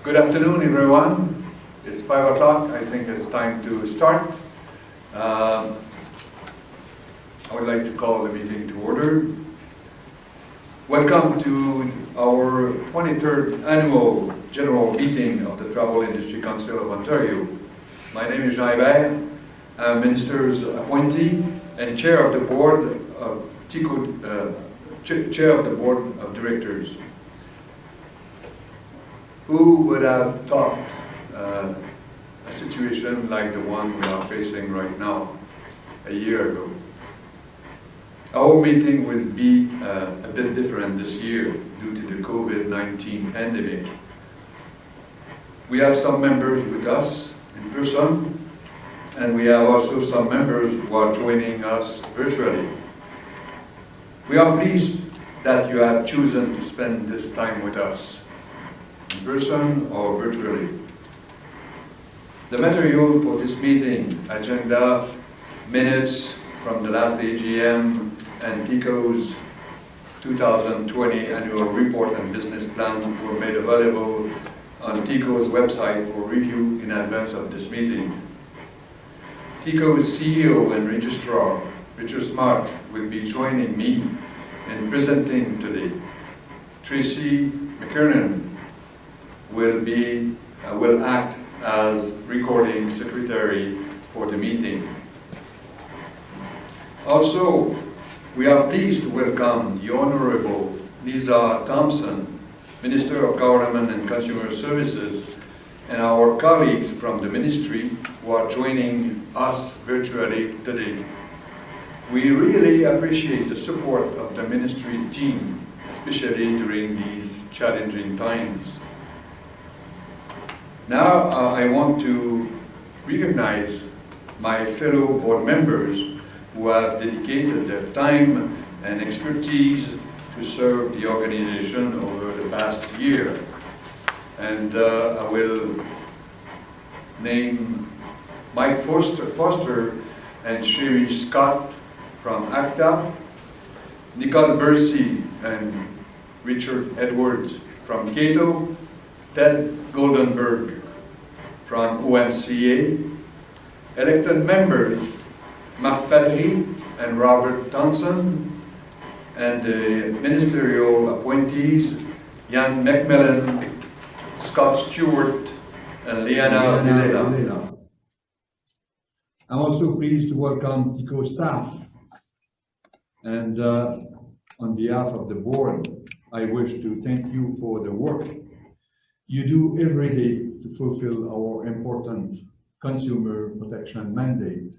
Good afternoon, everyone. It's 5 o'clock. I think it's time to start. I would like to call the meeting to order. Welcome to our 23rd annual general meeting of the Travel Industry Council of Ontario. My name is Jean Hébert. I'm Minister's appointee and Chair of the Board of TICO, Chair of the Board of Directors. Who would have thought a situation like the one we are facing right now a year ago? Our meeting will be a bit different this year due to the COVID-19 pandemic. We have some members with us in person, and we have also some members who are joining us virtually. We are pleased that you have chosen to spend this time with us, in person or virtually. The material for this meeting, agenda, minutes from the last AGM, and TICO's 2020 annual report and business plan were made available on TICO's website for review in advance of this meeting. TICO's CEO and Registrar, Richard Smart, will be joining me in presenting today. Tracy McKernan will act as recording secretary for the meeting. Also, we are pleased to welcome the Honorable Lisa Thompson, Minister of Government and Consumer Services, and our colleagues from the Ministry who are joining us virtually today. We really appreciate the support of the Ministry team, especially during these challenging times. Now, I want to recognize my fellow board members who have dedicated their time and expertise to serve the organization over the past year. And I will name Mike Foster and Sherry Scott from ACTA, Nicole Bercy and Richard Edwards from Cato, Ted Goldenberg from OMCA, elected members Marc Patry and Robert Thompson, and the ministerial appointees Ian McMillan, Scott Stewart, and Liana Villela. I'm also pleased to welcome TICO staff, and on behalf of the board, I wish to thank you for the work you do every day to fulfill our important consumer protection mandate.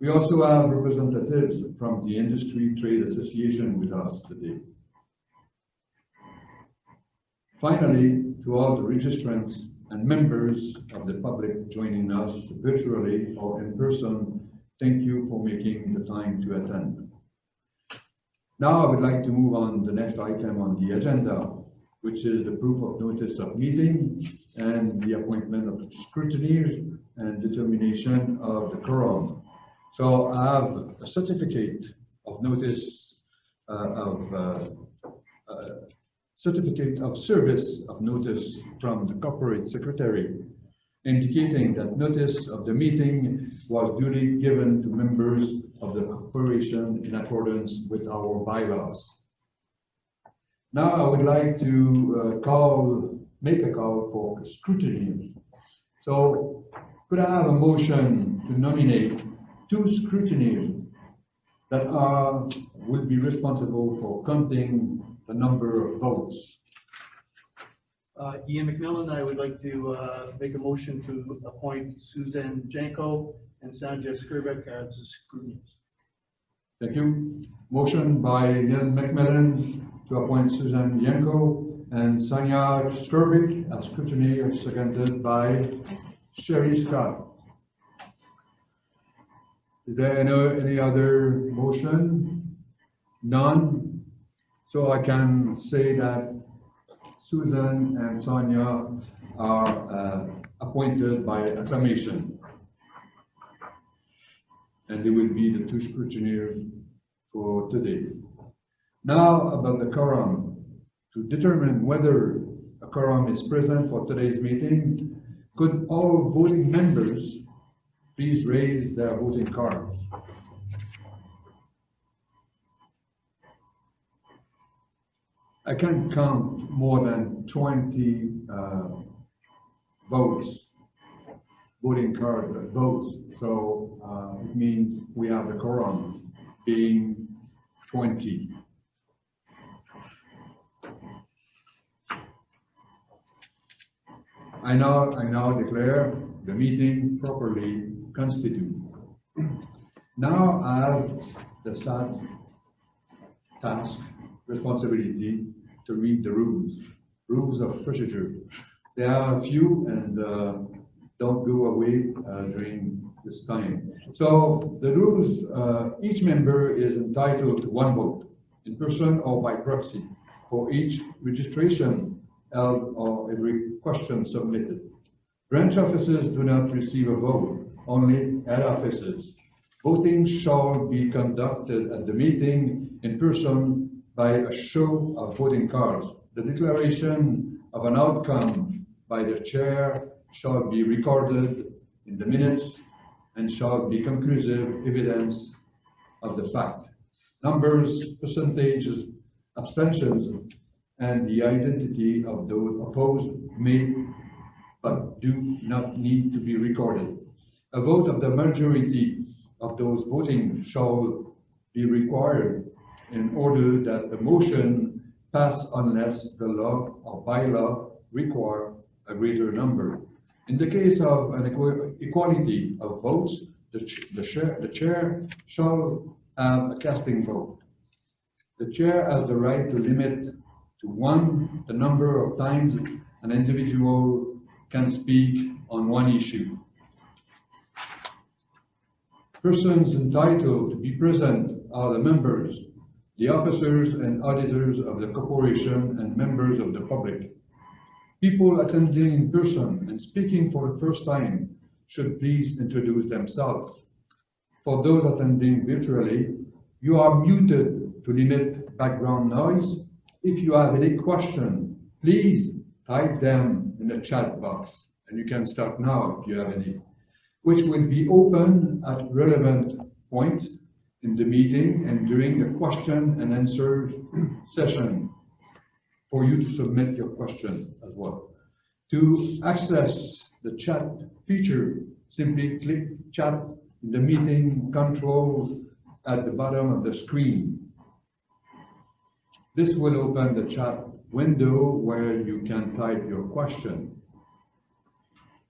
We also have representatives from the Industry Trade Association with us today. Finally, to all the registrants and members of the public joining us virtually or in person, thank you for making the time to attend. Now I would like to move on to the next item on the agenda, which is the proof of notice of meeting and the appointment of scrutineers and determination of the quorum. So I have a certificate of notice certificate of service of notice from the corporate secretary, indicating that notice of the meeting was duly given to members of the corporation in accordance with our bylaws. Now I would like to make a call for scrutineers. So could I have a motion to nominate 2 scrutineers that will be responsible for counting the number of votes? Ian McMillan, I would like to make a motion to appoint Suzanne Janko and Sanja Skrbek as scrutineers. Thank you. Motion by Ian McMillan to appoint Suzanne Janko and Sanja Skrbek as scrutineers, seconded by Sherry Scott. Is there any other motion? None. So I can say that Susan and Sonia are appointed by acclamation. And they will be the 2 scrutineers for today. Now about the quorum. To determine whether a quorum is present for today's meeting, could all voting members please raise their voting cards? I can't count more than 20 voting card votes. So it means we have the quorum being 20. I now declare the meeting properly constituted. Now I have the sad task, responsibility to read the rules of procedure. There are a few, and don't go away during this time. So the rules, each member is entitled to one vote, in person or by proxy, for each registration held or every question submitted. Branch officers do not receive a vote, only head officers. Voting shall be conducted at the meeting in person by a show of voting cards. The declaration of an outcome by the chair shall be recorded in the minutes and shall be conclusive evidence of the fact. Numbers, percentages, abstentions, and the identity of those opposed may but do not need to be recorded. A vote of the majority of those voting shall be required in order that the motion pass unless the law or bylaw require a greater number. In the case of an equality of votes, the chair shall have a casting vote. The chair has the right to limit to one the number of times an individual can speak on one issue. Persons entitled to be present are the members, the officers and auditors of the corporation, and members of the public. People attending in person and speaking for the first time should please introduce themselves. For those attending virtually, you are muted to limit background noise. If you have any question, please type them in the chat box, and you can start now if you have any, which will be open at relevant points in the meeting and during the question and answer session for you to submit your question as well. To access the chat feature, simply click chat in the meeting controls at the bottom of the screen. This will open the chat window where you can type your question.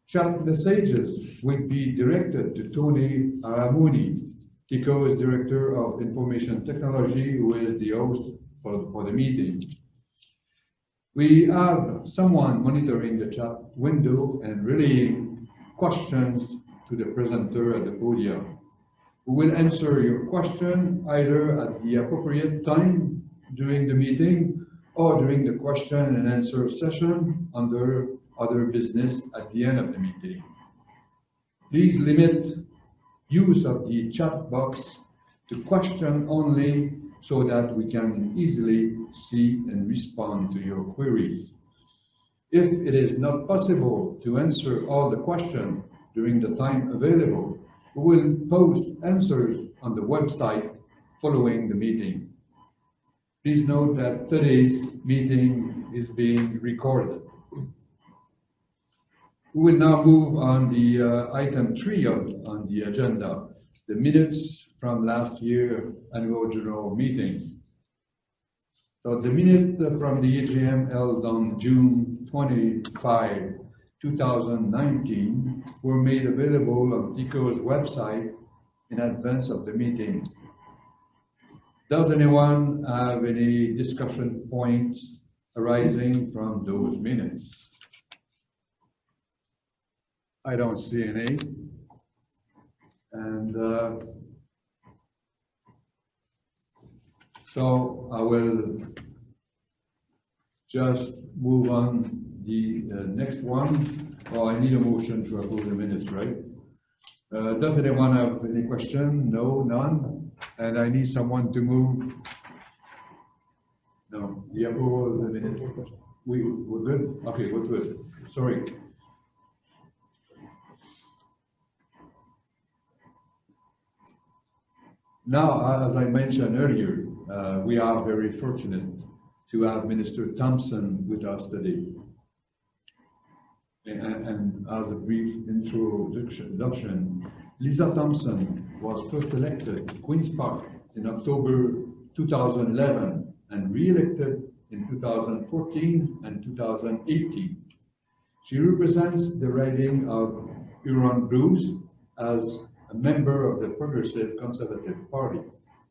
Chat messages will be directed to Tony Aramuni, TICO's Director of Information Technology, who is the host for the meeting. We have someone monitoring the chat window and relaying questions to the presenter at the podium, who will answer your question either at the appropriate time during the meeting or during the question and answer session under other business at the end of the meeting. Please limit use of the chat box to question only so that we can easily see and respond to your queries. If it is not possible to answer all the questions during the time available, we will post answers on the website following the meeting. Please note that today's meeting is being recorded. We will now move on the item 3 on the agenda, the minutes from last year's annual general meeting. So the minutes from the AGM held on June 25, 2019 were made available on TICO's website in advance of the meeting. Does anyone have any discussion points arising from those minutes? I don't see any. And so I will just move on the next one. Oh, I need a motion to approve the minutes, right? Does anyone have any question? No, none. And I need someone to move. No, the approval of the minutes. we're good? Okay, we're good. Sorry. Now, as I mentioned earlier, we are very fortunate to have Minister Thompson with us today. And as a brief introduction, Lisa Thompson was first elected to Queen's Park in October 2011 and re-elected in 2014 and 2018. She represents the riding of Huron-Bruce as a member of the Progressive Conservative Party.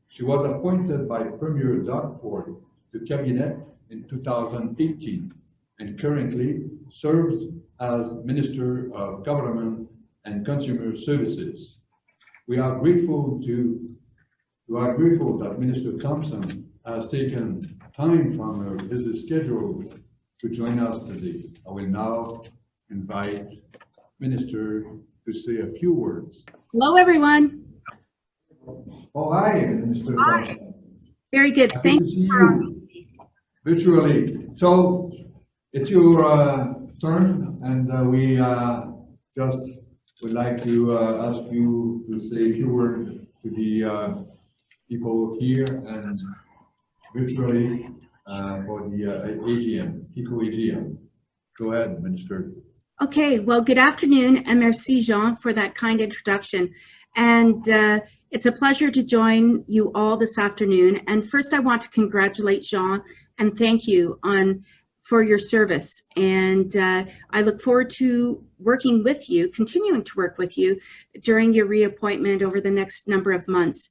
She was appointed by Premier Doug Ford to Cabinet in 2018 and currently serves as Minister of Government and Consumer Services. We are grateful that Minister Thompson has taken time from her busy schedule to join us today. I will now invite Minister to say a few words. Hello, everyone. Oh, hi, Minister Thompson. Very good. Happy Thank to see you. you virtually. So it's your turn, and we just would like to ask you to say a few words to the people here and virtually for the AGM, TICO AGM. Go ahead, Minister. Okay, well, good afternoon, and merci, Jean, for that kind introduction. And it's a pleasure to join you all this afternoon. And first, I want to congratulate Jean and thank you for your service. And I look forward to working with you, continuing to work with you during your reappointment over the next number of months.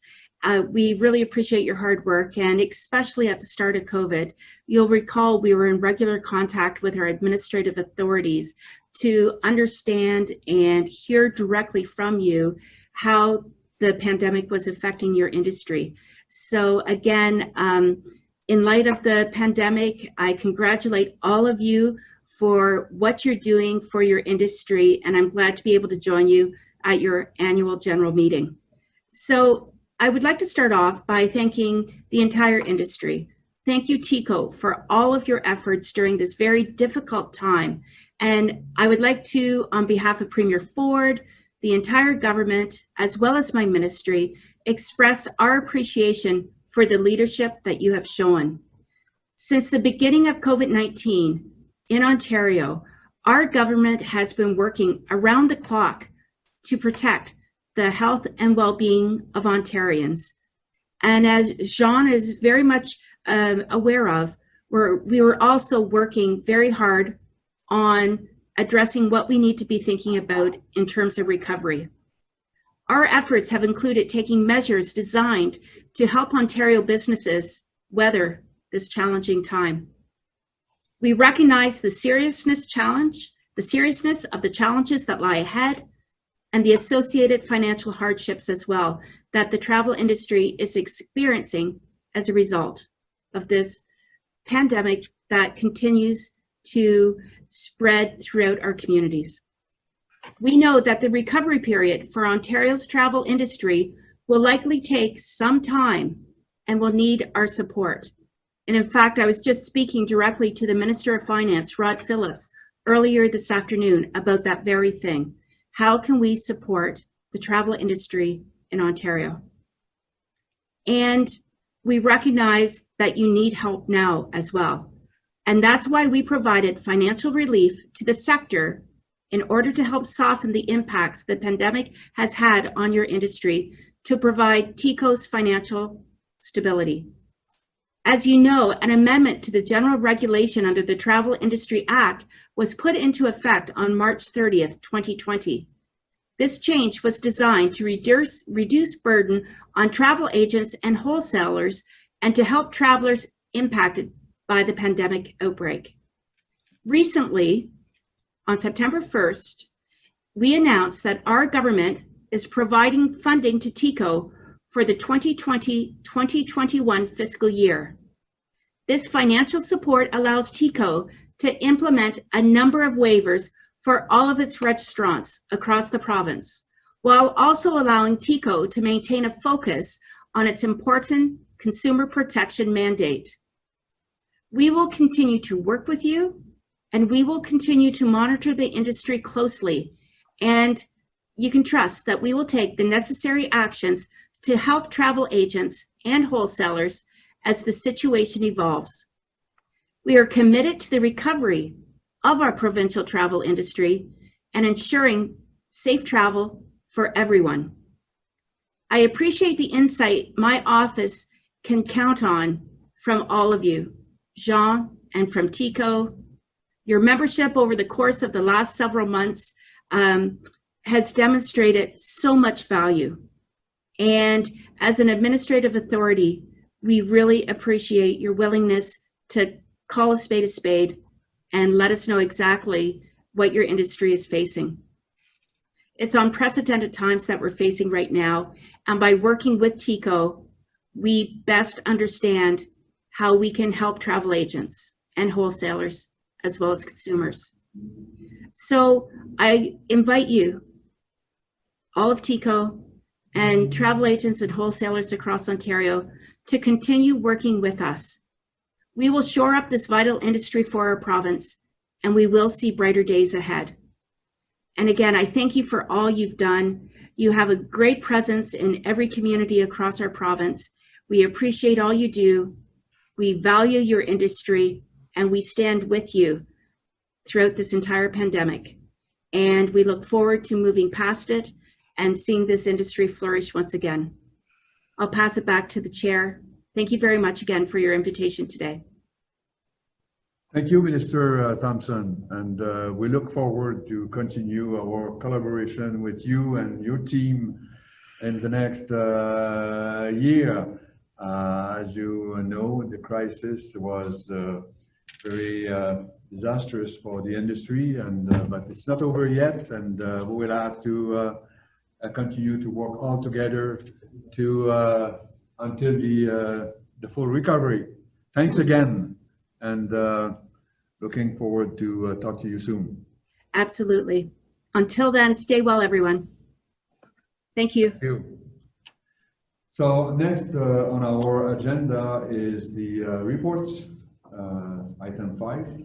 We really appreciate your hard work, and especially at the start of COVID. You'll recall we were in regular contact with our administrative authorities to understand and hear directly from you how the pandemic was affecting your industry. So again, in light of the pandemic, I congratulate all of you for what you're doing for your industry, and I'm glad to be able to join you at your annual general meeting. So I would like to start off by thanking the entire industry. Thank you, TICO, for all of your efforts during this very difficult time. And I would like to, on behalf of Premier Ford, the entire government, as well as my ministry, express our appreciation for the leadership that you have shown. Since the beginning of COVID-19 in Ontario, our government has been working around the clock to protect the health and well-being of Ontarians. And as Jean is very much aware of, we were also working very hard on addressing what we need to be thinking about in terms of recovery. Our efforts have included taking measures designed to help Ontario businesses weather this challenging time. We recognize the seriousness of the challenges that lie ahead, and the associated financial hardships as well that the travel industry is experiencing as a result of this pandemic that continues to spread throughout our communities. We know that the recovery period for Ontario's travel industry will likely take some time and will need our support. And in fact, I was just speaking directly to the Minister of Finance, Rod Phillips, earlier this afternoon about that very thing. How can we support the travel industry in Ontario? And we recognize that you need help now as well. And that's why we provided financial relief to the sector in order to help soften the impacts the pandemic has had on your industry to provide TICO's financial stability. As you know, an amendment to the general regulation under the Travel Industry Act was put into effect on March 30th, 2020. This change was designed to reduce burden on travel agents and wholesalers and to help travelers impacted by the pandemic outbreak. Recently, on September 1st, we announced that our government is providing funding to TICO for the 2020-2021 fiscal year. This financial support allows TICO to implement a number of waivers for all of its restaurants across the province, while also allowing TICO to maintain a focus on its important consumer protection mandate. We will continue to work with you, and we will continue to monitor the industry closely. And you can trust that we will take the necessary actions to help travel agents and wholesalers as the situation evolves. We are committed to the recovery of our provincial travel industry and ensuring safe travel for everyone. I appreciate the insight my office can count on from all of you, Jean, and from TICO. Your membership over the course of the last several months has demonstrated so much value. And as an administrative authority, we really appreciate your willingness to call a spade and let us know exactly what your industry is facing. It's unprecedented times that we're facing right now, and by working with TICO, we best understand how we can help travel agents and wholesalers as well as consumers. So I invite you, all of TICO and travel agents and wholesalers across Ontario, to continue working with us. We will shore up this vital industry for our province, and we will see brighter days ahead. And again, I thank you for all you've done. You have a great presence in every community across our province. We appreciate all you do. We value your industry, and we stand with you throughout this entire pandemic. And we look forward to moving past it and seeing this industry flourish once again. I'll pass it back to the chair. Thank you very much again for your invitation today. Thank you, Minister Thompson, and we look forward to continue our collaboration with you and your team in the next year. As you know, the crisis was very disastrous for the industry, and but it's not over yet, and we will have to continue to work all together to until the full recovery. Thanks again, and looking forward to talk to you soon. Absolutely. Until then, stay well, everyone. Thank you. Thank you. So next on our agenda is the reports. Item 5,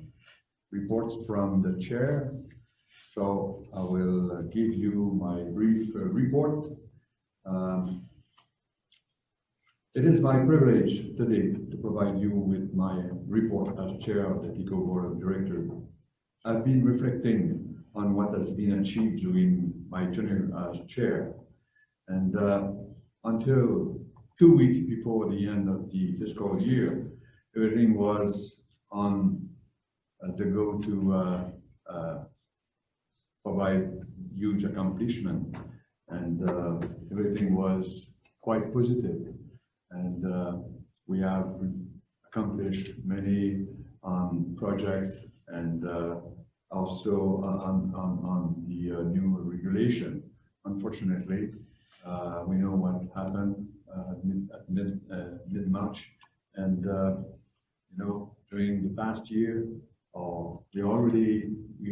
reports from the chair. So I will give you my brief report. It is my privilege today to provide you with my report as chair of the TICO Board of Directors. I've been reflecting on what has been achieved during my tenure as chair, and until 2 weeks before the end of the fiscal year, everything was on the go to provide huge accomplishment, and everything was quite positive. And we have accomplished many projects, and also on the new regulation. Unfortunately, we know what happened at mid-March, and you know, during the past year, we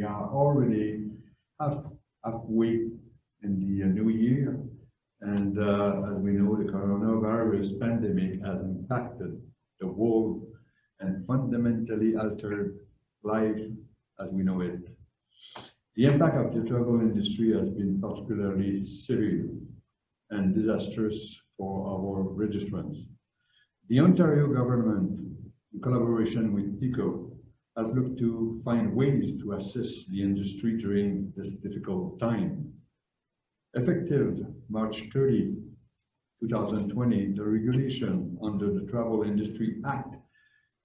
are already halfway in the new year. And as we know, the coronavirus pandemic has impacted the world and fundamentally altered life as we know it. The impact of the travel industry has been particularly severe and disastrous for our registrants. The Ontario government, in collaboration with TICO, has looked to find ways to assist the industry during this difficult time. Effective March 30, 2020, the regulation under the Travel Industry Act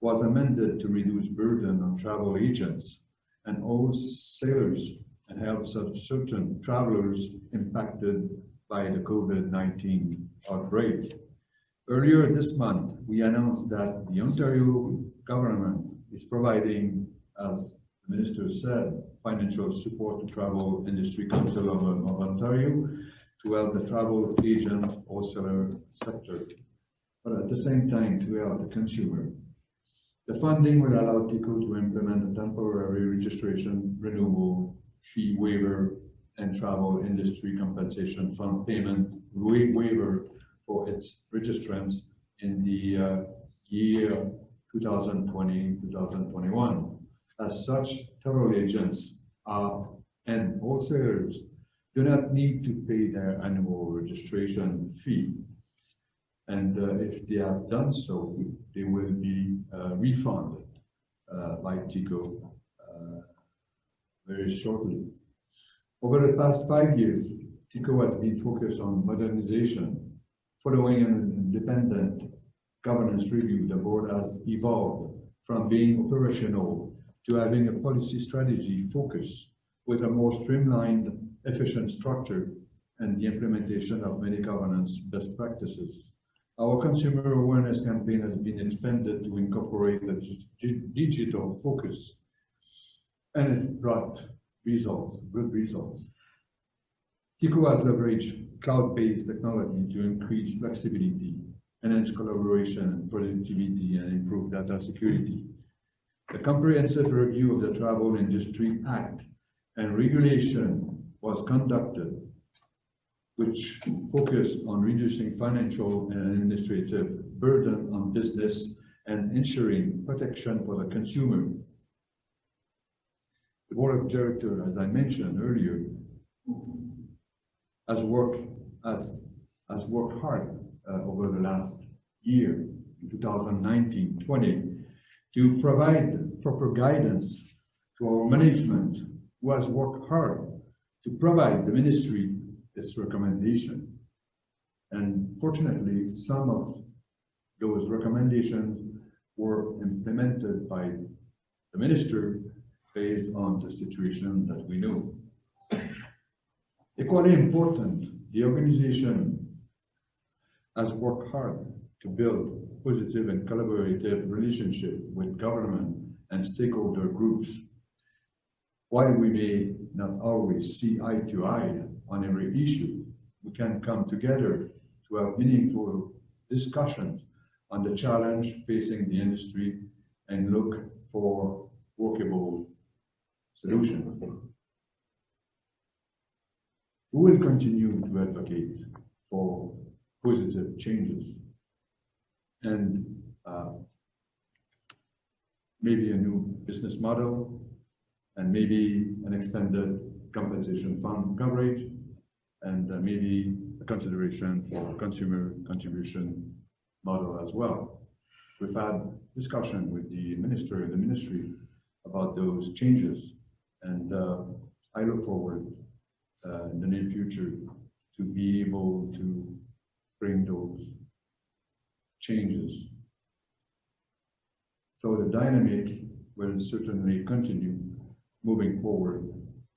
was amended to reduce burden on travel agents and wholesalers and help certain travelers impacted by the COVID-19 outbreak. Earlier this month, we announced that the Ontario government is providing, as the Minister said, financial support to Travel Industry Council of Ontario to help the travel agent wholesaler sector, but at the same time to help the consumer. The funding will allow TICO to implement a temporary registration renewal fee waiver and travel industry compensation fund payment waiver for its registrants in the year 2020, 2021. As such, travel agents and wholesalers do not need to pay their annual registration fee. And if they have done so, they will be refunded by TICO very shortly. Over the past 5 years, TICO has been focused on modernization. Following an independent governance review, the board has evolved from being operational to having a policy strategy focus with a more streamlined, efficient structure and the implementation of many governance best practices. Our consumer awareness campaign has been expanded to incorporate a digital focus, and it brought results, good results. TICO has leveraged cloud-based technology to increase flexibility, enhance collaboration, productivity, and improve data security. A comprehensive review of the Travel Industry Act and regulation was conducted, which focused on reducing financial and administrative burden on business and ensuring protection for the consumer. The board of directors, as I mentioned earlier, has worked hard over the last year, 2019-20, to provide proper guidance to our management, who has worked hard to provide the ministry this recommendation. And fortunately, some of those recommendations were implemented by the minister based on the situation that we know. Equally important, the organization has worked hard to build positive and collaborative relationship with government and stakeholder groups. While we may not always see eye to eye on every issue, we can come together to have meaningful discussions on the challenge facing the industry and look for workable solutions. We will continue to advocate for positive changes and maybe a new business model and maybe an expanded compensation fund coverage and maybe a consideration for consumer contribution model as well. We've had discussion with the minister and the ministry about those changes, and I look forward in the near future to be able to bring those changes. So the dynamic will certainly continue moving forward,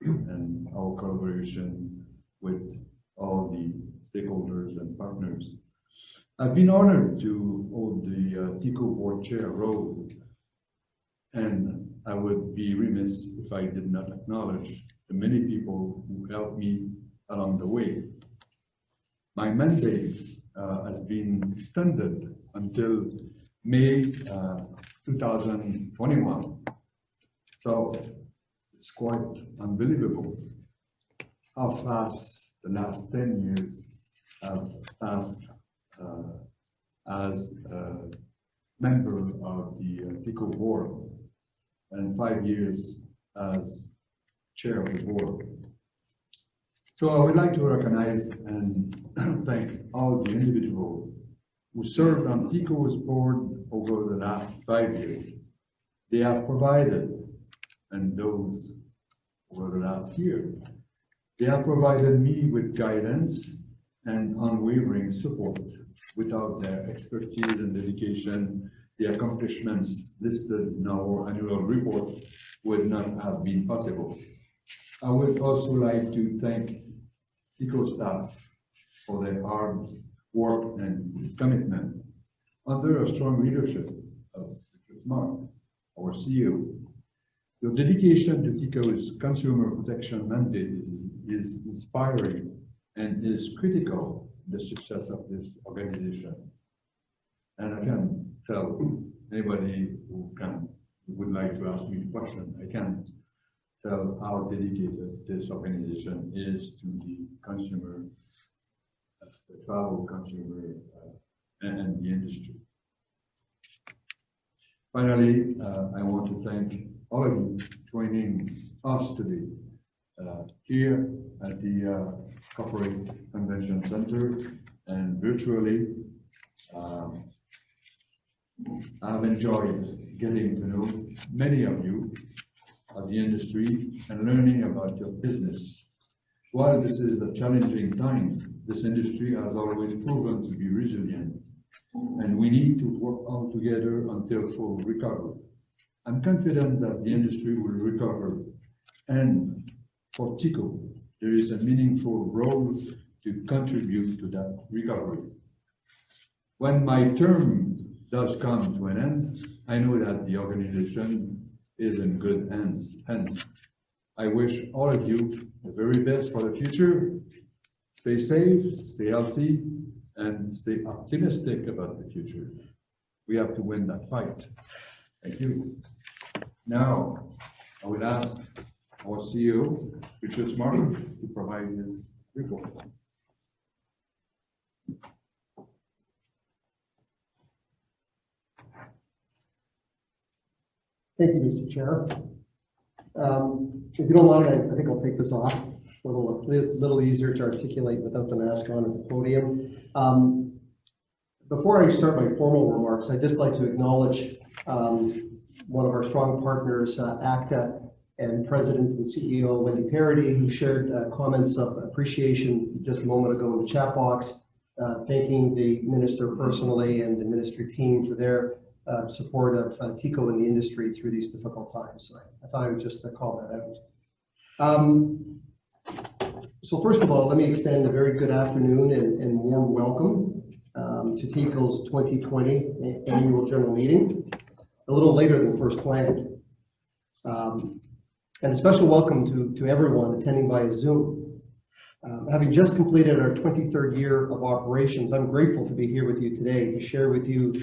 and our collaboration with all the stakeholders and partners. I've been honored to hold the TICO board chair role, and I would be remiss if I did not acknowledge the many people who helped me along the way. My mandate has been extended until May 2021. So it's quite unbelievable how fast the last 10 years have passed as a member of the TICO board and 5 years as chair of the board. So I would like to recognize and thank all the individuals who served on TICO's board over the last 5 years. They have provided, and those over the last year, they have provided me with guidance and unwavering support. Without their expertise and dedication, the accomplishments listed in our annual report would not have been possible. I would also like to thank TICO staff for their hard work and commitment under a strong leadership of Richard Smart, our CEO. Your dedication to TICO's consumer protection mandate is inspiring and is critical to the success of this organization. And I can tell anybody who would like to ask me a question, I can tell how dedicated this organization is to the consumer, the travel consumer, and the industry. Finally, I want to thank all of you joining us today here at the Corporate Convention Center and virtually. I've enjoyed getting to know many of you of the industry and learning about your business. While this is a challenging time, this industry has always proven to be resilient, and we need to work all together until full recovery. I'm confident that the industry will recover, and for TICO, there is a meaningful role to contribute to that recovery. When my term does come to an end, I know that the organization is in good hands. Hence, I wish all of you the very best for the future. Stay safe, stay healthy, and stay optimistic about the future. We have to win that fight. Thank you. Now, I will ask our CEO, Richard Smart, to provide his report. Thank you, Mr. Chair. If you don't mind, I think I'll take this off. A little easier to articulate without the mask on at the podium. Before I start my formal remarks, I'd just like to acknowledge one of our strong partners, ACTA, and President and CEO Wendy Parody, who shared comments of appreciation just a moment ago in the chat box, thanking the minister personally and the ministry team for their support of TICO in the industry through these difficult times. So I thought I would just call that out. So first of all, let me extend a very good afternoon and warm welcome to TICO's 2020 annual general meeting, a little later than first planned. And a special welcome to everyone attending via Zoom. Having just completed our 23rd year of operations, I'm grateful to be here with you today to share with you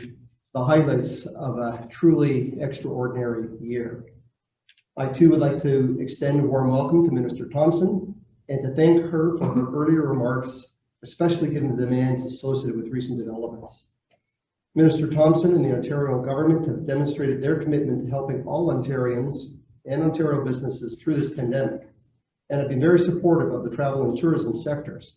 the highlights of a truly extraordinary year. I too would like to extend a warm welcome to Minister Thompson and to thank her for her earlier remarks, especially given the demands associated with recent developments. Minister Thompson and the Ontario government have demonstrated their commitment to helping all Ontarians and Ontario businesses through this pandemic and have been very supportive of the travel and tourism sectors.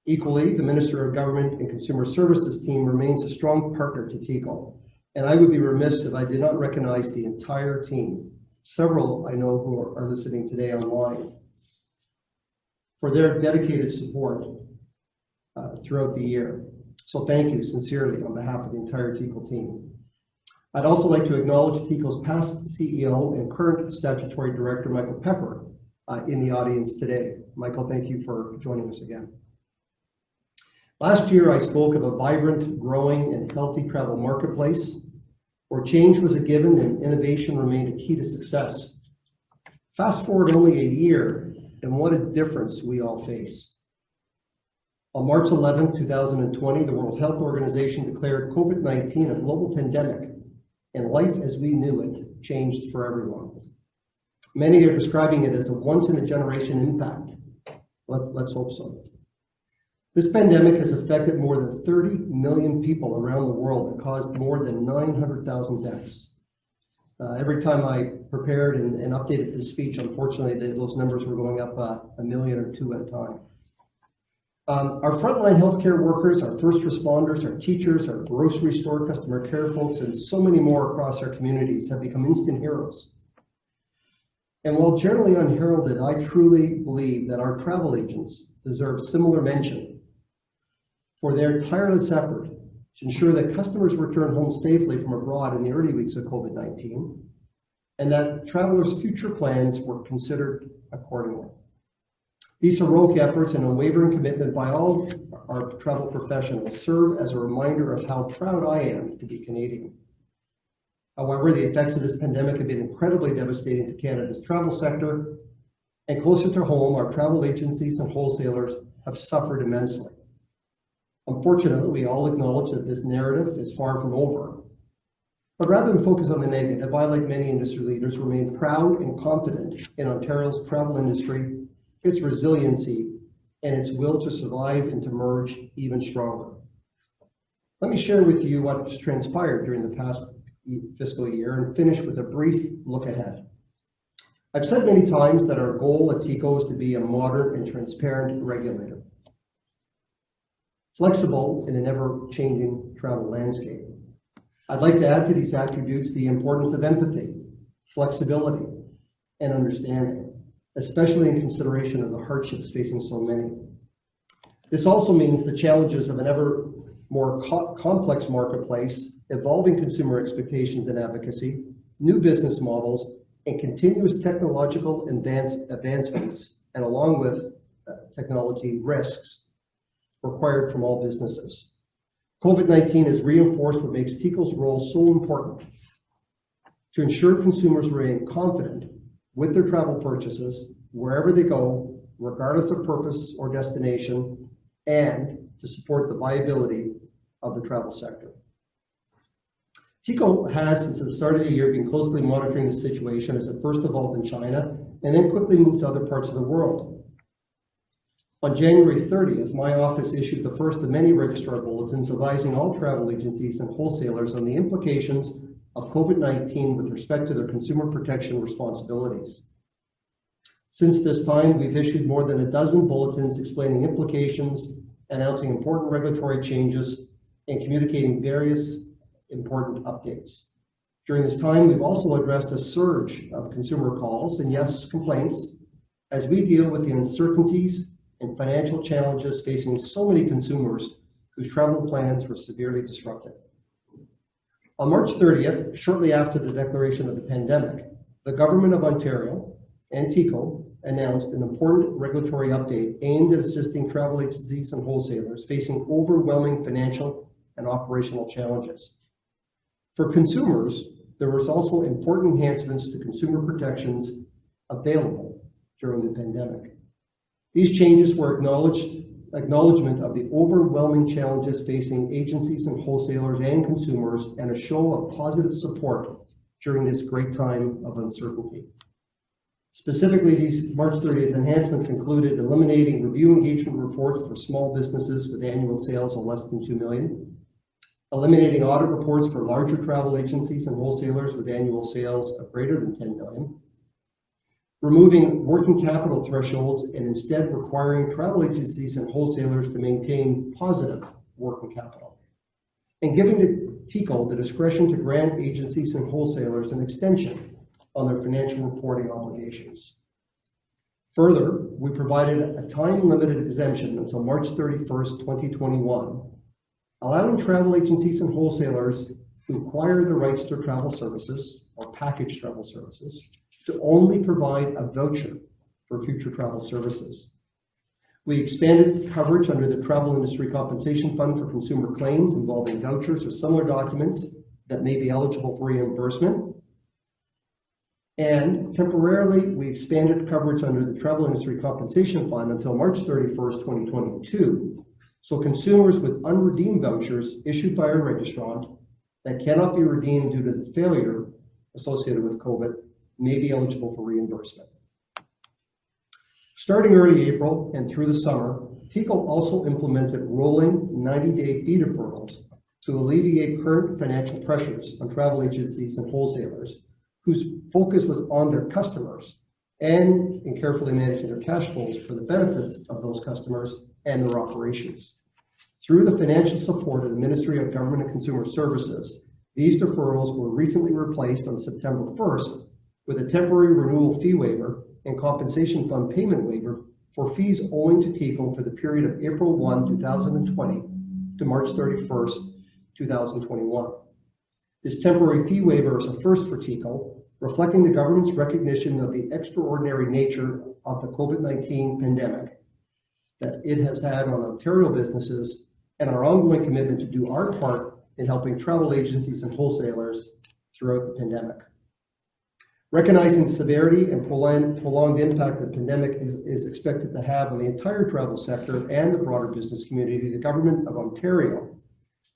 Equally, the Minister of Government and Consumer Services team remains a strong partner to TICO, and I would be remiss if I did not recognize the entire team, several I know who are listening today online, for their dedicated support throughout the year. So thank you sincerely on behalf of the entire TICO team. I'd also like to acknowledge TICO's past CEO and current statutory director, Michael Pepper, in the audience today. Michael, thank you for joining us again. Last year, I spoke of a vibrant, growing, and healthy travel marketplace where change was a given and innovation remained a key to success. Fast forward only a year, and what a difference we all face. On March 11, 2020, the World Health Organization declared COVID-19 a global pandemic, and life as we knew it changed for everyone. Many are describing it as a once-in-a-generation impact. Let's hope so. This pandemic has affected more than 30 million people around the world and caused more than 900,000 deaths. Every time I prepared and updated this speech, unfortunately, those numbers were going up a million or two at a time. Our frontline healthcare workers, our first responders, our teachers, our grocery store customer care folks, and so many more across our communities have become instant heroes. And while generally unheralded, I truly believe that our travel agents deserve similar mention for their tireless effort to ensure that customers return home safely from abroad in the early weeks of COVID-19, and that travelers' future plans were considered accordingly. These heroic efforts and unwavering commitment by all our travel professionals serve as a reminder of how proud I am to be Canadian. However, the effects of this pandemic have been incredibly devastating to Canada's travel sector, and closer to home, our travel agencies and wholesalers have suffered immensely. Unfortunately, we all acknowledge that this narrative is far from over. But rather than focus on the negative, I, like many industry leaders, remain proud and confident in Ontario's travel industry, its resiliency, and its will to survive and to emerge even stronger. Let me share with you what has transpired during the past fiscal year and finish with a brief look ahead. I've said many times that our goal at TECO is to be a modern and transparent regulator, flexible in an ever-changing travel landscape. I'd like to add to these attributes the importance of empathy, flexibility, and understanding, especially in consideration of the hardships facing so many. This also means the challenges of an ever more complex marketplace, evolving consumer expectations and advocacy, new business models, and continuous technological advancements, and along with technology risks required from all businesses. COVID-19 has reinforced what makes TECO's role so important: to ensure consumers remain confident with their travel purchases wherever they go, regardless of purpose or destination, and to support the viability of the travel sector. TECO has, since the start of the year, been closely monitoring the situation as it first evolved in China and then quickly moved to other parts of the world. On January 30th, my office issued the first of many registrar bulletins advising all travel agencies and wholesalers on the implications of COVID-19 with respect to their consumer protection responsibilities. Since this time, we've issued more than a dozen bulletins explaining implications, announcing important regulatory changes, and communicating various important updates. During this time, we've also addressed a surge of consumer calls and, yes, complaints, as we deal with the uncertainties and financial challenges facing so many consumers whose travel plans were severely disrupted. On March 30th, shortly after the declaration of the pandemic, the Government of Ontario and TECO announced an important regulatory update aimed at assisting travel agencies and wholesalers facing overwhelming financial and operational challenges. For consumers, there was also important enhancements to consumer protections available during the pandemic. These changes were acknowledgement of the overwhelming challenges facing agencies and wholesalers and consumers, and a show of positive support during this great time of uncertainty. Specifically, these March 30th enhancements included eliminating review engagement reports for small businesses with annual sales of less than $2 million, eliminating audit reports for larger travel agencies and wholesalers with annual sales of greater than $10 million, removing working capital thresholds and instead requiring travel agencies and wholesalers to maintain positive working capital, and giving the TECO the discretion to grant agencies and wholesalers an extension on their financial reporting obligations. Further, we provided a time-limited exemption until March 31st, 2021, allowing travel agencies and wholesalers who acquire the rights to travel services or package travel services to only provide a voucher for future travel services. We expanded coverage under the Travel Industry Compensation Fund for consumer claims involving vouchers or similar documents that may be eligible for reimbursement. And temporarily, we expanded coverage under the Travel Industry Compensation Fund until March 31st, 2022. So consumers with unredeemed vouchers issued by a registrant that cannot be redeemed due to the failure associated with COVID may be eligible for reimbursement. Starting early April and through the summer, TECO also implemented rolling 90-day fee deferrals to alleviate current financial pressures on travel agencies and wholesalers whose focus was on their customers and in carefully managing their cash flows for the benefits of those customers and their operations. Through the financial support of the Ministry of Government and Consumer Services, these deferrals were recently replaced on September 1st with a temporary renewal fee waiver and compensation fund payment waiver for fees owing to TECO for the period of April 1, 2020 to March 31st, 2021. This temporary fee waiver is a first for TECO, reflecting the government's recognition of the extraordinary nature of the COVID-19 pandemic that it has had on Ontario businesses and our ongoing commitment to do our part in helping travel agencies and wholesalers throughout the pandemic. Recognizing the severity and prolonged impact the pandemic is expected to have on the entire travel sector and the broader business community, the Government of Ontario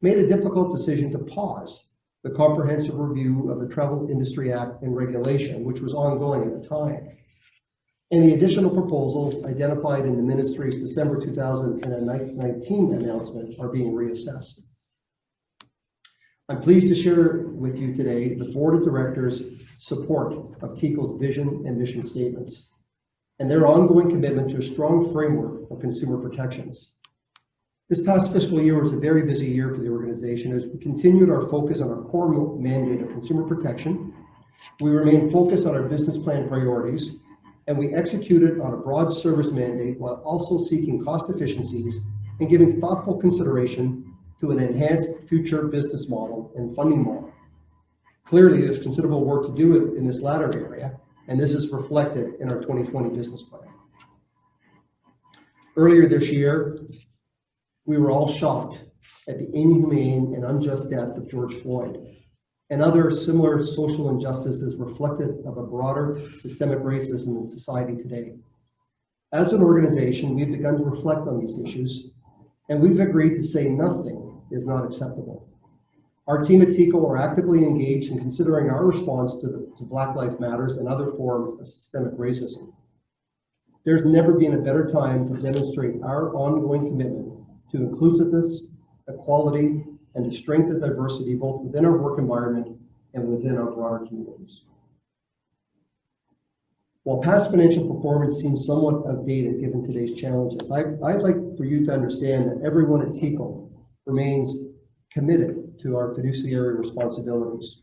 made a difficult decision to pause the comprehensive review of the Travel Industry Act and regulation, which was ongoing at the time. Any additional proposals identified in the Ministry's December 2019 announcement are being reassessed. I'm pleased to share with you today the Board of Directors' support of TECO's vision and mission statements and their ongoing commitment to a strong framework of consumer protections. This past fiscal year was a very busy year for the organization as we continued our focus on our core mandate of consumer protection. We remained focused on our business plan priorities, and we executed on a broad service mandate while also seeking cost efficiencies and giving thoughtful consideration to an enhanced future business model and funding model. Clearly, there's considerable work to do in this latter area, and this is reflected in our 2020 business plan. Earlier this year, we were all shocked at the inhumane and unjust death of George Floyd and other similar social injustices reflective of a broader systemic racism in society today. As an organization, we've begun to reflect on these issues, and we've agreed to say nothing is not acceptable. Our team at TECO are actively engaged in considering our response to Black Lives Matters and other forms of systemic racism. There's never been a better time to demonstrate our ongoing commitment to inclusiveness, equality, and to strength and diversity both within our work environment and within our broader communities. While past financial performance seems somewhat outdated given today's challenges, I'd like for you to understand that everyone at TECO remains committed to our fiduciary responsibilities.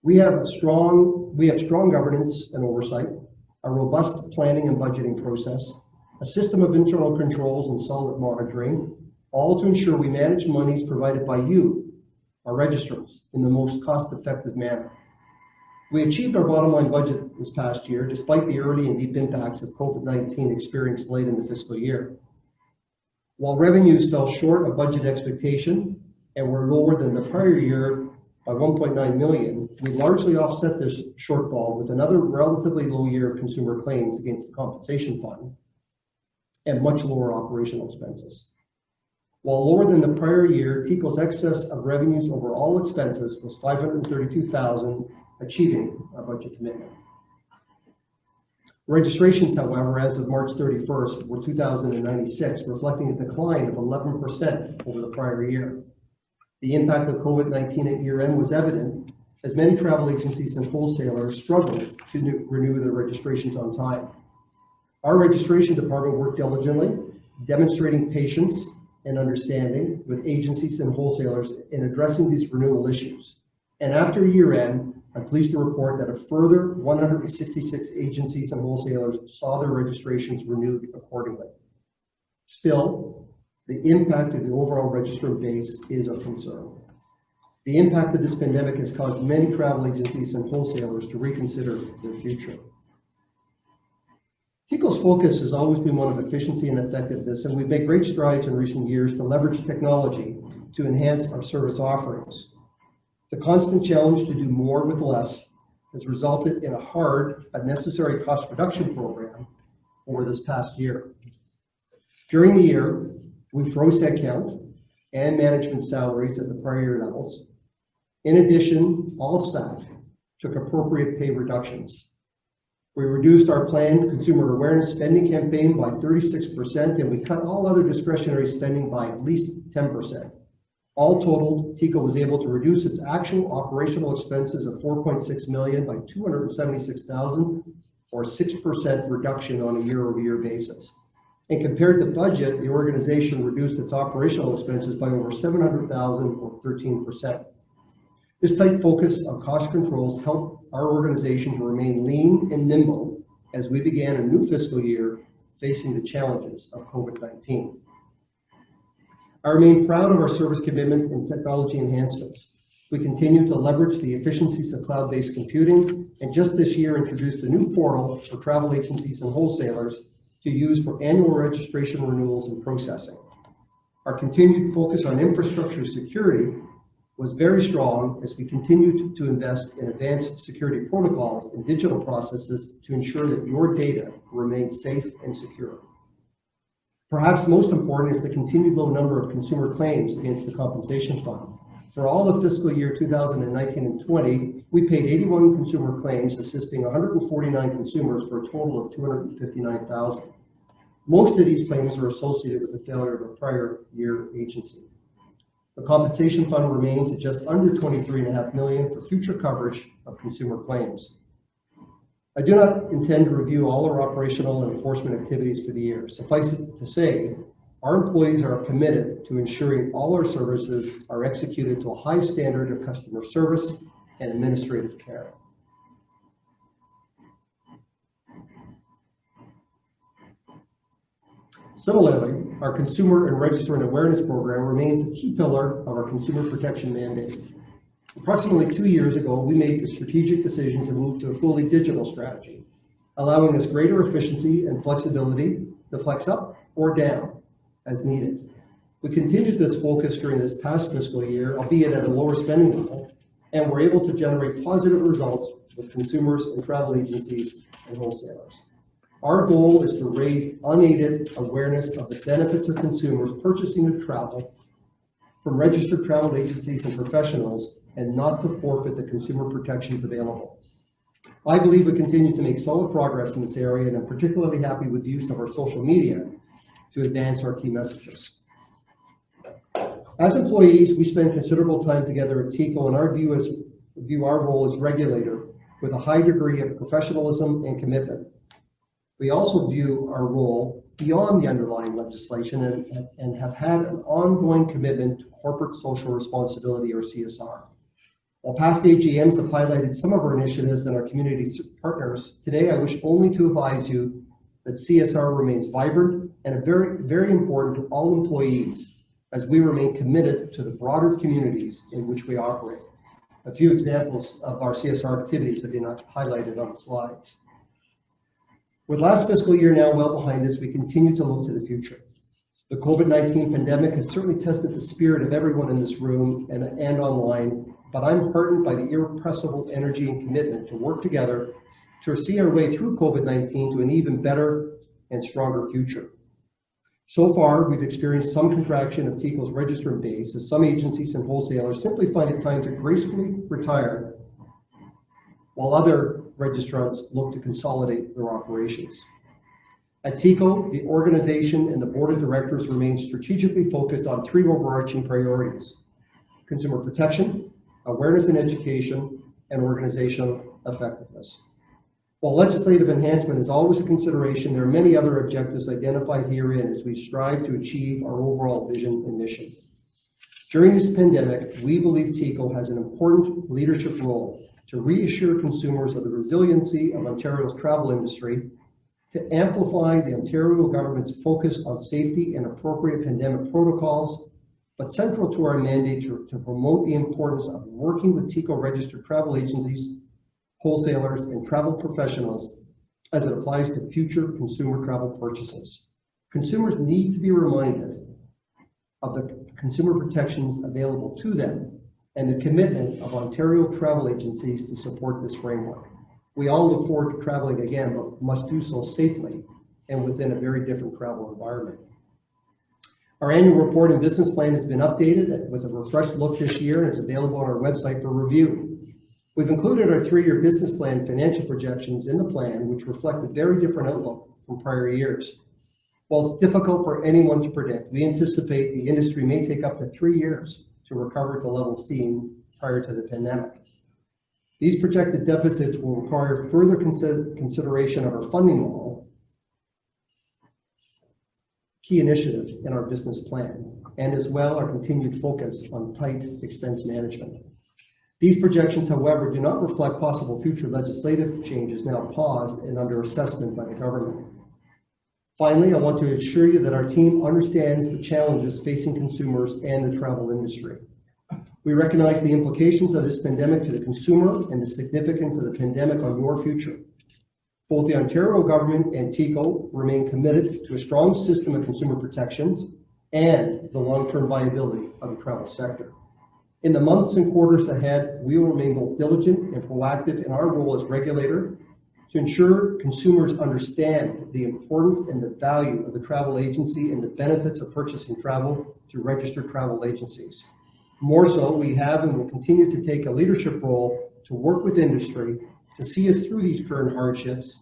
We have strong governance and oversight, a robust planning and budgeting process, a system of internal controls and solid monitoring, all to ensure we manage monies provided by you, our registrants, in the most cost-effective manner. We achieved our bottom line budget this past year, despite the early and deep impacts of COVID-19 experienced late in the fiscal year. While revenues fell short of budget expectation and were lower than the prior year by 1.9 million, we largely offset this shortfall with another relatively low year of consumer claims against the compensation fund and much lower operational expenses. While lower than the prior year, TECO's excess of revenues over all expenses was $532,000, achieving our budget commitment. Registrations, however, as of March 31st were 2,096, reflecting a decline of 11% over the prior year. The impact of COVID-19 at year-end was evident as many travel agencies and wholesalers struggled to renew their registrations on time. Our registration department worked diligently, demonstrating patience and understanding with agencies and wholesalers in addressing these renewal issues. And after year-end, I'm pleased to report that a further 166 agencies and wholesalers saw their registrations renewed accordingly. Still, the impact of the overall registrant base is of concern. The impact of this pandemic has caused many travel agencies and wholesalers to reconsider their future. TECO's focus has always been one of efficiency and effectiveness, and we've made great strides in recent years to leverage technology to enhance our service offerings. The constant challenge to do more with less has resulted in a hard but necessary cost reduction program over this past year. During the year, we froze headcount and management salaries at the prior year levels. In addition, all staff took appropriate pay reductions. We reduced our planned consumer awareness spending campaign by 36%, and we cut all other discretionary spending by at least 10%. All totaled, TECO was able to reduce its actual operational expenses of $4.6 million by $276,000, or 6% reduction on a year-over-year basis. And compared to budget, the organization reduced its operational expenses by over $700,000, or 13%. This tight focus on cost controls helped our organization to remain lean and nimble as we began a new fiscal year facing the challenges of COVID-19. I remain proud of our service commitment and technology enhancements. We continue to leverage the efficiencies of cloud-based computing, and just this year introduced a new portal for travel agencies and wholesalers to use for annual registration renewals and processing. Our continued focus on infrastructure security was very strong as we continued to invest in advanced security protocols and digital processes to ensure that your data remains safe and secure. Perhaps most important is the continued low number of consumer claims against the compensation fund. For all of fiscal year 2019 and 20, we paid 81 consumer claims, assisting 149 consumers for a total of $259,000. Most of these claims were associated with the failure of a prior year agency. The compensation fund remains at just under $23.5 million for future coverage of consumer claims. I do not intend to review all our operational and enforcement activities for the year. Suffice it to say, our employees are committed to ensuring all our services are executed to a high standard of customer service and administrative care. Similarly, our consumer and registrant awareness program remains a key pillar of our consumer protection mandate. Approximately 2 years ago, we made the strategic decision to move to a fully digital strategy, allowing us greater efficiency and flexibility to flex up or down as needed. We continued this focus during this past fiscal year, albeit at a lower spending level, and were able to generate positive results with consumers and travel agencies and wholesalers. Our goal is to raise unaided awareness of the benefits of consumers purchasing of travel from registered travel agencies and professionals, and not to forfeit the consumer protections available. I believe we continue to make solid progress in this area, and I'm particularly happy with the use of our social media to advance our key messages. As employees, we spend considerable time together at TECO, and our view our role as regulator with a high degree of professionalism and commitment. We also view our role beyond the underlying legislation and have had an ongoing commitment to corporate social responsibility, or CSR. While past AGMs have highlighted some of our initiatives and our community partners, today I wish only to advise you that CSR remains vibrant and very, very important to all employees as we remain committed to the broader communities in which we operate. A few examples of our CSR activities have been highlighted on the slides. With last fiscal year now well behind us, we continue to look to the future. The COVID-19 pandemic has certainly tested the spirit of everyone in this room and online, but I'm heartened by the irrepressible energy and commitment to work together to see our way through COVID-19 to an even better and stronger future. So far, we've experienced some contraction of TECO's registrant base as some agencies and wholesalers simply find it time to gracefully retire, while other registrants look to consolidate their operations. At TECO, the organization and the board of directors remain strategically focused on 3 overarching priorities: consumer protection, awareness and education, and organizational effectiveness. While legislative enhancement is always a consideration, there are many other objectives identified herein as we strive to achieve our overall vision and mission. During this pandemic, we believe TECO has an important leadership role to reassure consumers of the resiliency of Ontario's travel industry, to amplify the Ontario government's focus on safety and appropriate pandemic protocols, but central to our mandate to promote the importance of working with TECO registered travel agencies, wholesalers, and travel professionals as it applies to future consumer travel purchases. Consumers need to be reminded of the consumer protections available to them and the commitment of Ontario travel agencies to support this framework. We all look forward to traveling again, but must do so safely and within a very different travel environment. Our annual report and business plan has been updated with a refreshed look this year and is available on our website for review. We've included our 3-year business plan financial projections in the plan, which reflect a very different outlook from prior years. While it's difficult for anyone to predict, we anticipate the industry may take up to 3 years to recover to levels seen prior to the pandemic. These projected deficits will require further consideration of our funding model, key initiatives in our business plan, and as well our continued focus on tight expense management. These projections, however, do not reflect possible future legislative changes now paused and under assessment by the government. Finally, I want to assure you that our team understands the challenges facing consumers and the travel industry. We recognize the implications of this pandemic to the consumer and the significance of the pandemic on your future. Both the Ontario government and TECO remain committed to a strong system of consumer protections and the long-term viability of the travel sector. In the months and quarters ahead, we will remain both diligent and proactive in our role as regulator to ensure consumers understand the importance and the value of the travel agency and the benefits of purchasing travel through registered travel agencies. More so, we have and will continue to take a leadership role to work with industry to see us through these current hardships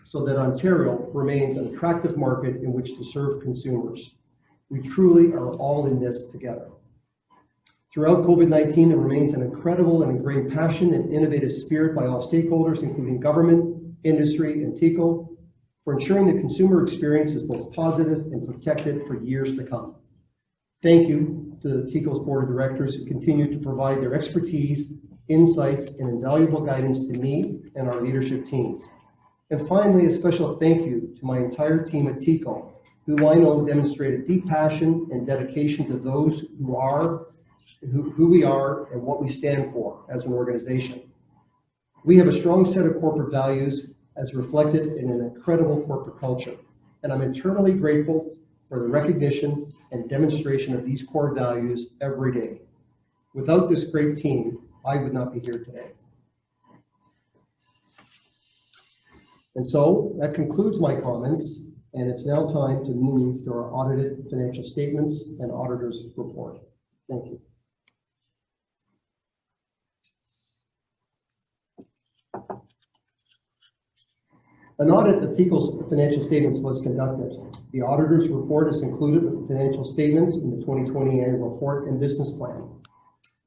so that Ontario remains an attractive market in which to serve consumers. We truly are all in this together. Throughout COVID-19, there remains an incredible and ingrained passion and innovative spirit by all stakeholders, including government, industry, and TECO, for ensuring the consumer experience is both positive and protected for years to come. Thank you to the TECO's Board of Directors who continue to provide their expertise, insights, and invaluable guidance to me and our leadership team. And finally, a special thank you to my entire team at TECO, who I know demonstrated deep passion and dedication to those who we are and what we stand for as an organization. We have a strong set of corporate values as reflected in an incredible corporate culture, and I'm eternally grateful for the recognition and demonstration of these core values every day. Without this great team, I would not be here today. And so that concludes my comments, and it's now time to move to our audited financial statements and auditor's report. Thank you. An audit of TECO's financial statements was conducted. The auditor's report is included with the financial statements in the 2020 annual report and business plan.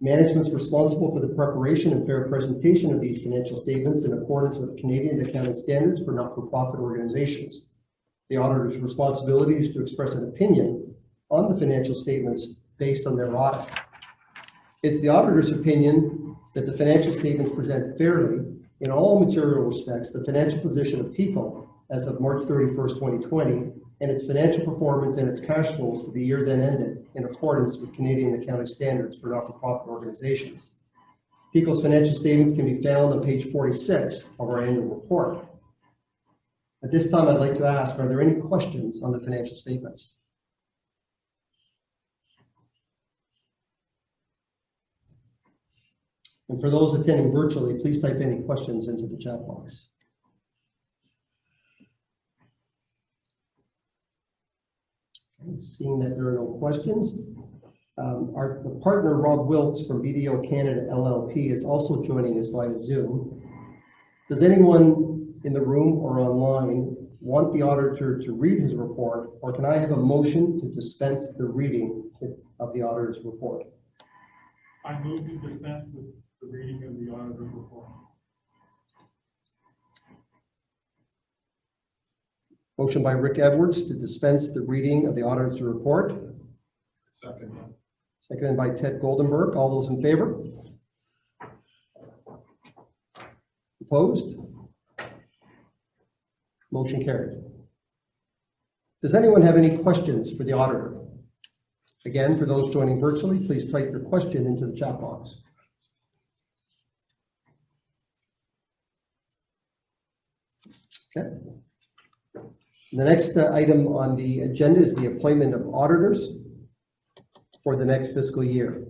Management is responsible for the preparation and fair presentation of these financial statements in accordance with Canadian accounting standards for not-for-profit organizations. The auditor's responsibility is to express an opinion on the financial statements based on their audit. It's the auditor's opinion that the financial statements present fairly in all material respects the financial position of TECO as of March 31st, 2020, and its financial performance and its cash flows for the year then ended in accordance with Canadian accounting standards for not-for-profit organizations. TECO's financial statements can be found on page 46 of our annual report. At this time, I'd like to ask, are there any questions on the financial statements? And for those attending virtually, please type any questions into the chat box. Seeing that there are no questions, our partner Rob Wilkes from BDO Canada LLP is also joining us via Zoom. Does anyone in the room or online want the auditor to read his report, or can I have a motion to dispense the reading of the auditor's report? I move to dispense with the reading of the auditor's report. Motion by Rick Edwards to dispense the reading of the auditor's report. Second. Seconded by Ted Goldenberg. All those in favor? Opposed? Motion carried. Does anyone have any questions for the auditor? Again, for those joining virtually, please type your question into the chat box. Okay. The next item on the agenda is the appointment of auditors for the next fiscal year.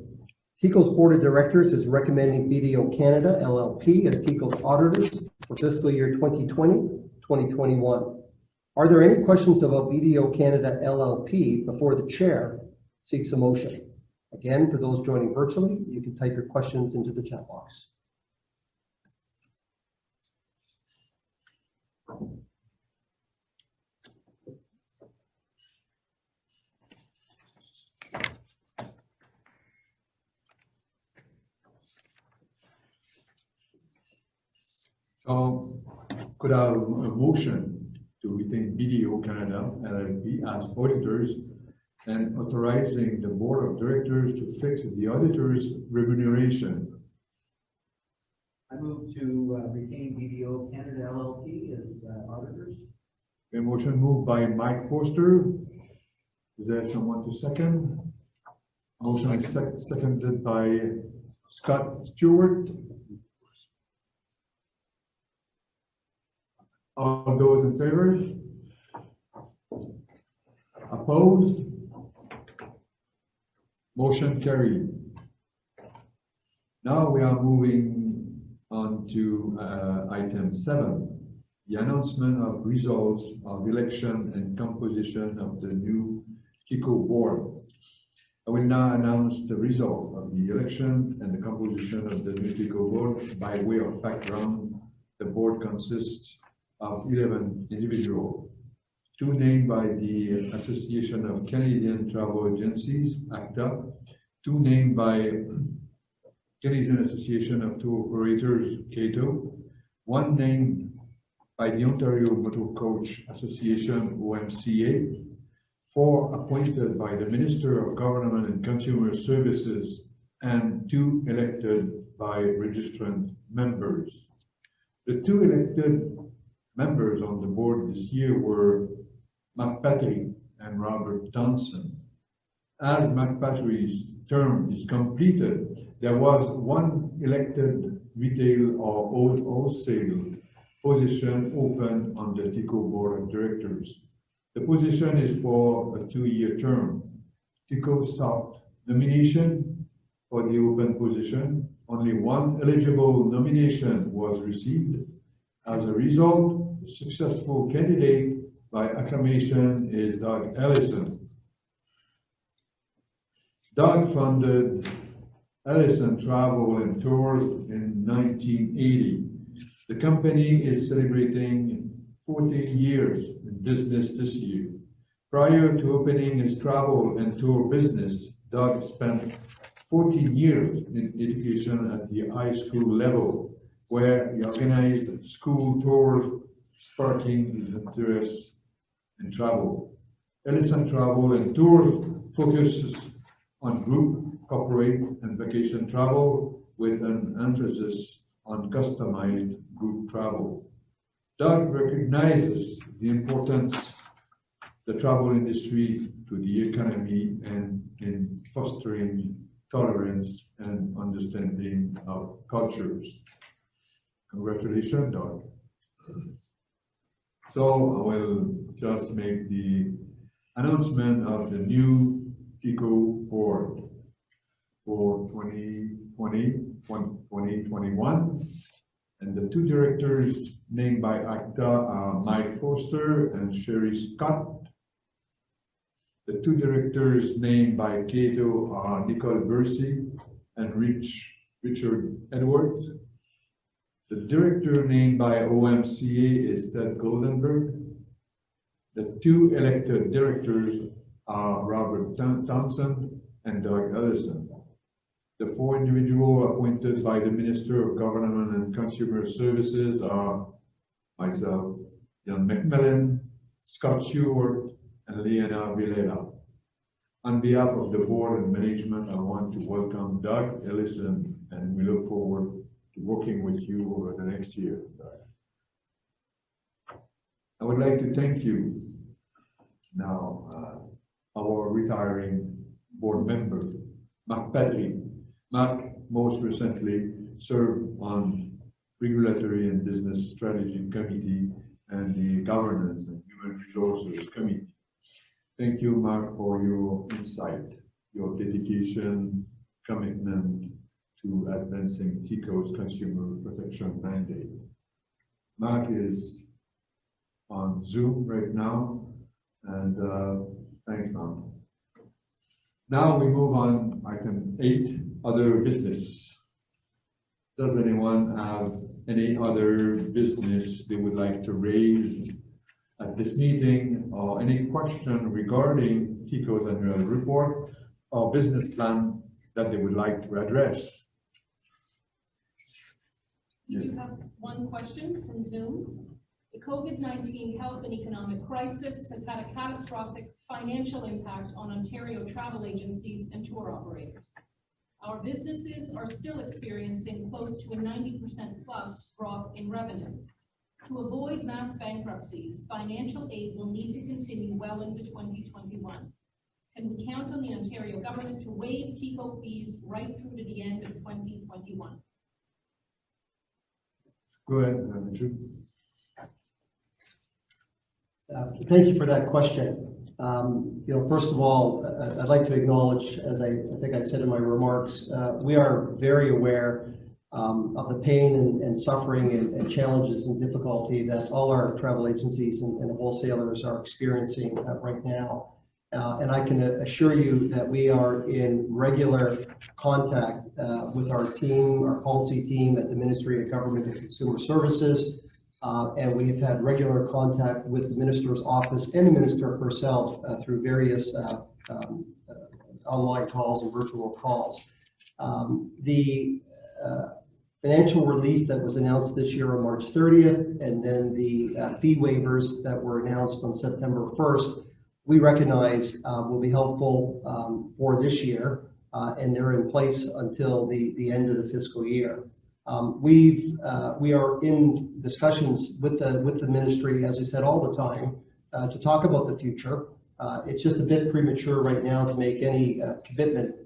TECO's Board of Directors is recommending BDO Canada LLP as TECO's auditors for fiscal year 2020-2021. Are there any questions about BDO Canada LLP before the chair seeks a motion? Again, for those joining virtually, you can type your questions into the chat box. So could I have a motion to retain BDO Canada LLP as auditors and authorizing the board of directors to fix the auditor's remuneration? I move to retain BDO Canada LLP as auditors. A motion moved by Mike Foster. Is there someone to second? Motion is seconded by Scott Stewart. All those in favor? Opposed? Motion carried. Now we are moving on to item 7, the announcement of results of election and composition of the new TECO board. I will now announce the result of the election and the composition of the new TECO board. By way of background, the board consists of 11 individuals. two named by the Association of Canadian Travel Agencies, ACTA, two named by Canadian Association of Tour Operators, CATO, one named by the Ontario Motor Coach Association, OMCA, four appointed by the Minister of Government and Consumer Services, and two elected by registrant members. The two elected members on the board this year were McPatry and Robert Thompson. As McPatry's term is completed, there was one elected retail or wholesale position open on the TICO Board of Directors. The position is for a 2-year term. TICO sought nomination for the open position. Only one eligible nomination was received. As a result, the successful candidate by acclamation is Doug Ellison. Doug founded Ellison Travel and Tours in 1980. The company is celebrating 14 years in business this year. Prior to opening his travel and tour business, Doug spent 14 years in education at the high school level, where he organized school tours, sparking his interest in travel. Ellison Travel and Tours focuses on group, corporate, and vacation travel with an emphasis on customized group travel. Doug recognizes the importance the travel industry to the economy and in fostering tolerance and understanding of cultures. Congratulations, Doug. So I will just make the announcement of the new TICO board for 2020-2021. And the two directors named by ACTA are Mike Foster and Sherry Scott. The two directors named by CATO are Nicole Bursey and Richard Edwards. The director named by OMCA is Ted Goldenberg. The two elected directors are Robert Townsend and Doug Ellison. The four individuals appointed by the Minister of Government and Consumer Services are myself, Jan McMillan, Scott Stewart, and Leona Villela. On behalf of the board and management, I want to welcome Doug Ellison, and we look forward to working with you over the next year, Doug. I would like to thank you now, our retiring board member, Mark Patry. Mark most recently served on Regulatory and Business Strategy Committee and the Governance and Human Resources Committee. Thank you, Mark, for your insight, your dedication, commitment to advancing TICO's consumer protection mandate. Mark is on Zoom right now, and thanks, Mark. Now we move on item 8, other business. Does anyone have any other business they would like to raise at this meeting, or any question regarding TICO's annual report or business plan that they would like to address? We do have one question from Zoom. The COVID-19 health and economic crisis has had a catastrophic financial impact on Ontario travel agencies and tour operators. Our businesses are still experiencing close to a 90% plus drop in revenue. To avoid mass bankruptcies, financial aid will need to continue well into 2021. Can we count on the Ontario government to waive TICO fees right through to the end of 2021? Go ahead, Richard. Thank you for that question. First of all, I'd like to acknowledge, as I think I said in my remarks, we are very aware of the pain and suffering and challenges and difficulty that all our travel agencies and wholesalers are experiencing right now. And I can assure you that we are in regular contact with our team, our policy team at the Ministry of Government and Consumer Services, And we have had regular contact with the minister's office and the minister herself through various online calls and virtual calls. The financial relief that was announced this year on March 30th, and then the fee waivers that were announced on September 1st, we recognize will be helpful for this year, and they're in place until the end of the fiscal year. We are in discussions with the ministry, as I said, all the time, to talk about the future. It's just a bit premature right now to make any commitment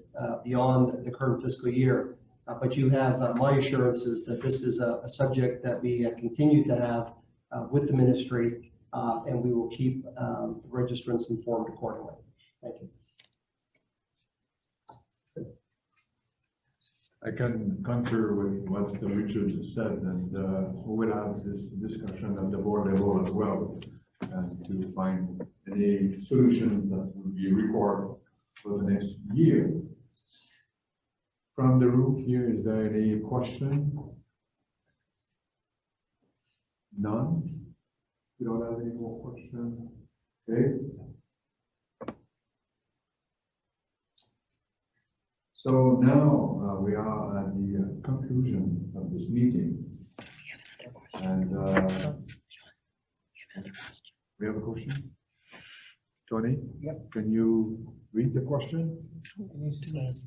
beyond the current fiscal year. But you have my assurances that this is a subject that we continue to have with the ministry, and we will keep registrants informed accordingly. Thank you. I can concur with what Richard has said, and we will have this discussion at the board level as well, and to find any solution that will be required for the next year. From the room here, is there any question? None? We don't have any more questions? Okay. So now we are at the conclusion of this meeting. And we have a question? Tony? Yep. Can you read the question? Denise?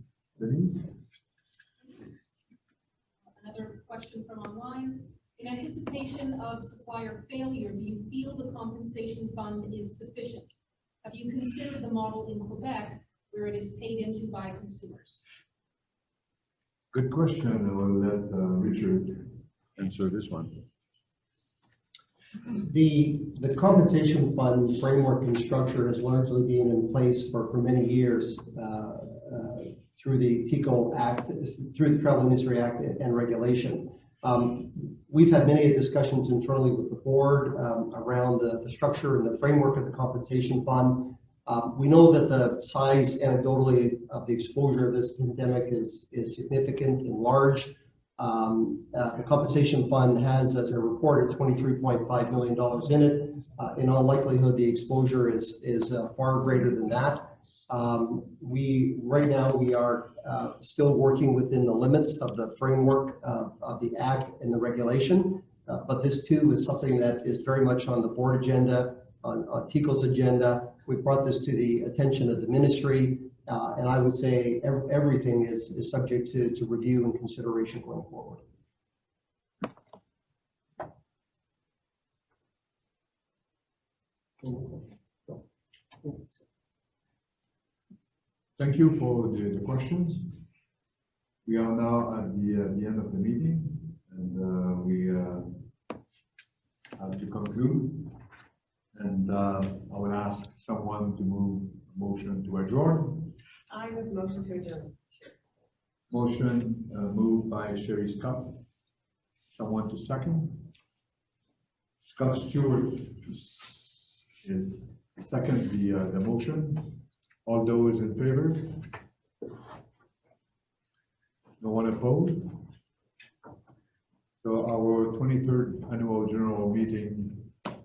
Another question from online. In anticipation of supplier failure, do you feel the compensation fund is sufficient? Have you considered the model in Quebec where it is paid into by consumers? Good question. I will let Richard answer this one. The compensation fund framework and structure has largely been in place for many years through the TICO Act, through the Travel Industry Act and regulation. We've had many discussions internally with the board around the structure and the framework of the compensation fund. We know that the size anecdotally of the exposure of this pandemic is significant and large. The compensation fund has, as I reported, $23.5 million in it. In all likelihood, the exposure is far greater than that. Right now we are still working within the limits of the framework of the Act and the regulation, but this too is something that is very much on the board agenda, on TICO's agenda. We brought this to the attention of the ministry, and I would say everything is subject to review and consideration going forward. Thank you for the questions. We are now at the end of the meeting, and we have to conclude. And I will ask someone to move a motion to adjourn. I would motion to adjourn. Motion moved by Sherry Scott. Someone to second? Scott Stewart is second the motion. All those in favor? No one opposed? So our 23rd annual general meeting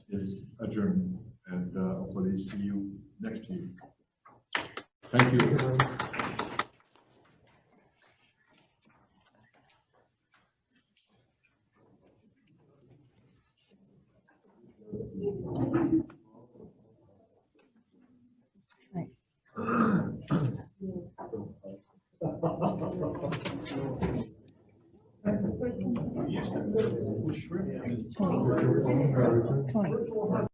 is adjourned, and hopefully see you next year. Thank you. Tony.